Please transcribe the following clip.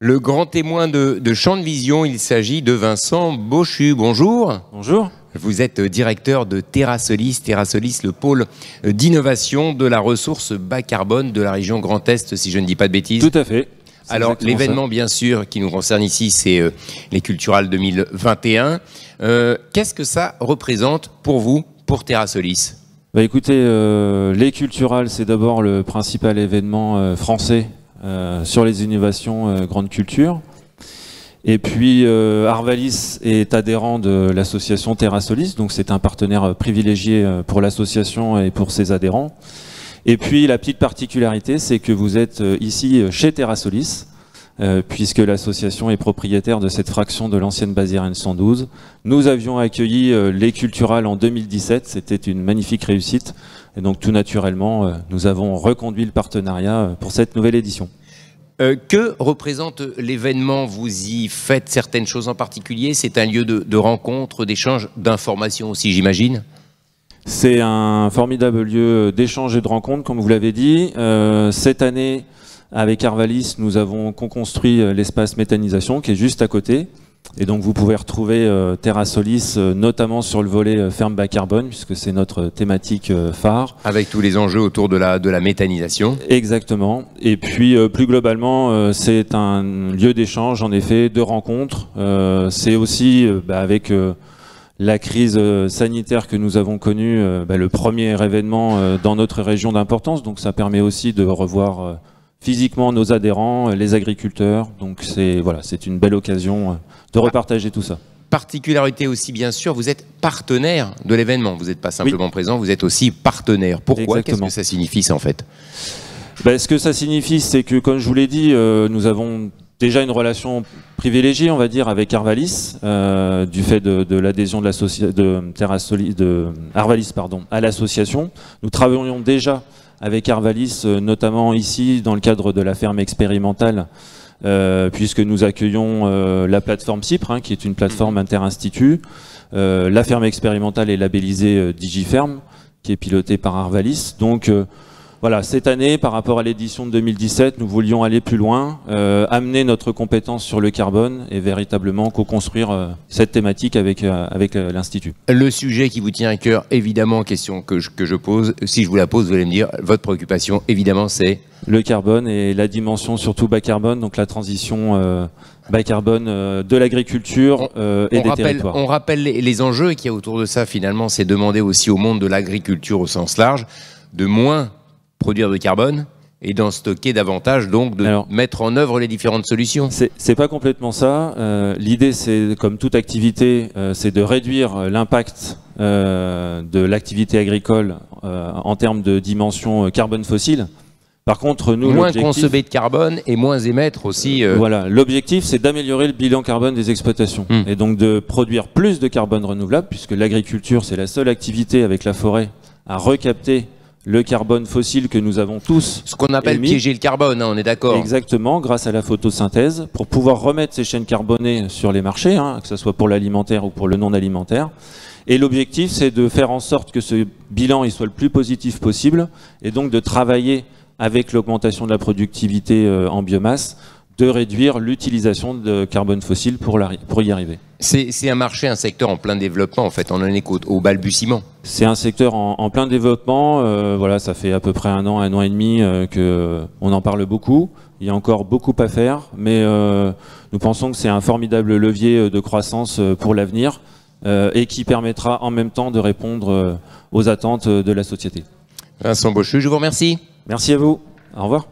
Le grand témoin de Champ de Vision, il s'agit de Vincent Bochu. Bonjour. Bonjour. Vous êtes directeur de TerraSolis, le pôle d'innovation de la ressource bas carbone de la région Grand Est, si je ne dis pas de bêtises. Tout à fait. Alors, l'événement, bien sûr, qui nous concerne ici, c'est les Culturales 2021. Qu'est-ce que ça représente pour vous, pour TerraSolis ? Bah écoutez, les Culturales, c'est d'abord le principal événement français sur les innovations grande culture. Et puis Arvalis est adhérent de l'association TerraSolis, donc c'est un partenaire privilégié pour l'association et pour ses adhérents. Et puis la petite particularité, c'est que vous êtes ici chez TerraSolis, puisque l'association est propriétaire de cette fraction de l'ancienne base Irène 112. Nous avions accueilli les Culturales en 2017, c'était une magnifique réussite. Et donc tout naturellement, nous avons reconduit le partenariat pour cette nouvelle édition. Que représente l'événement? Vous y faites certaines choses en particulier? C'est un lieu de rencontre, d'échange, d'informations aussi, j'imagine? C'est un formidable lieu d'échange et de rencontre, comme vous l'avez dit. Cette année, avec Arvalis, nous avons co-construit l'espace méthanisation qui est juste à côté. Et donc vous pouvez retrouver TerraSolis, notamment sur le volet ferme bas carbone, puisque c'est notre thématique phare. Avec tous les enjeux autour de la méthanisation. Exactement. Et puis plus globalement, c'est un lieu d'échange, en effet, de rencontre. C'est aussi avec la crise sanitaire que nous avons connue, le premier événement dans notre région d'importance. Donc ça permet aussi de revoir physiquement nos adhérents, les agriculteurs. Donc c'est une belle occasion de repartager tout ça. Particularité aussi, bien sûr, vous êtes partenaire de l'événement. Vous n'êtes pas simplement présent, vous êtes aussi partenaire. Pourquoi? Qu'est-ce que ça signifie, ça, en fait? Ce que ça signifie, c'est que, comme je vous l'ai dit, nous avons déjà une relation privilégiée, on va dire, avec Arvalis, du fait de l'adhésion de Arvalis à l'association. Nous travaillons déjà avec Arvalis, notamment ici, dans le cadre de la ferme expérimentale, puisque nous accueillons la plateforme CIPRE, qui est une plateforme inter-institut. La ferme expérimentale est labellisée DigiFerm, qui est pilotée par Arvalis. Donc voilà, cette année, par rapport à l'édition de 2017, nous voulions aller plus loin, amener notre compétence sur le carbone et véritablement co-construire cette thématique avec l'Institut. Le sujet qui vous tient à cœur, évidemment, question que je pose, si je vous la pose, vous allez me dire, votre préoccupation, évidemment, c'est le carbone et la dimension surtout bas carbone, donc la transition bas carbone de l'agriculture et des territoires. On rappelle les enjeux qu'il y a autour de ça, finalement, c'est demander aussi au monde de l'agriculture au sens large de moins produire de carbone et d'en stocker davantage, donc de mettre en œuvre les différentes solutions. C'est pas complètement ça. L'idée, c'est, comme toute activité, c'est de réduire l'impact de l'activité agricole en termes de dimension carbone fossile. Par contre, nous, moins consommer de carbone et moins émettre aussi. Voilà, l'objectif, c'est d'améliorer le bilan carbone des exploitations et donc de produire plus de carbone renouvelable, puisque l'agriculture, c'est la seule activité avec la forêt à recapter le carbone fossile que nous avons tous. Ce qu'on appelle piéger le carbone, hein, on est d'accord. Exactement, grâce à la photosynthèse, pour pouvoir remettre ces chaînes carbonées sur les marchés, que ce soit pour l'alimentaire ou pour le non alimentaire. Et l'objectif, c'est de faire en sorte que ce bilan il soit le plus positif possible, et donc de travailler avec l'augmentation de la productivité en biomasse, de réduire l'utilisation de carbone fossile pour y arriver. C'est un marché, un secteur en plein développement, en fait, on en est au balbutiement. C'est un secteur en plein développement, voilà, ça fait à peu près un an et demi qu'on en parle beaucoup. Il y a encore beaucoup à faire, mais nous pensons que c'est un formidable levier de croissance pour l'avenir et qui permettra en même temps de répondre aux attentes de la société. Vincent Bochu, je vous remercie. Merci à vous. Au revoir.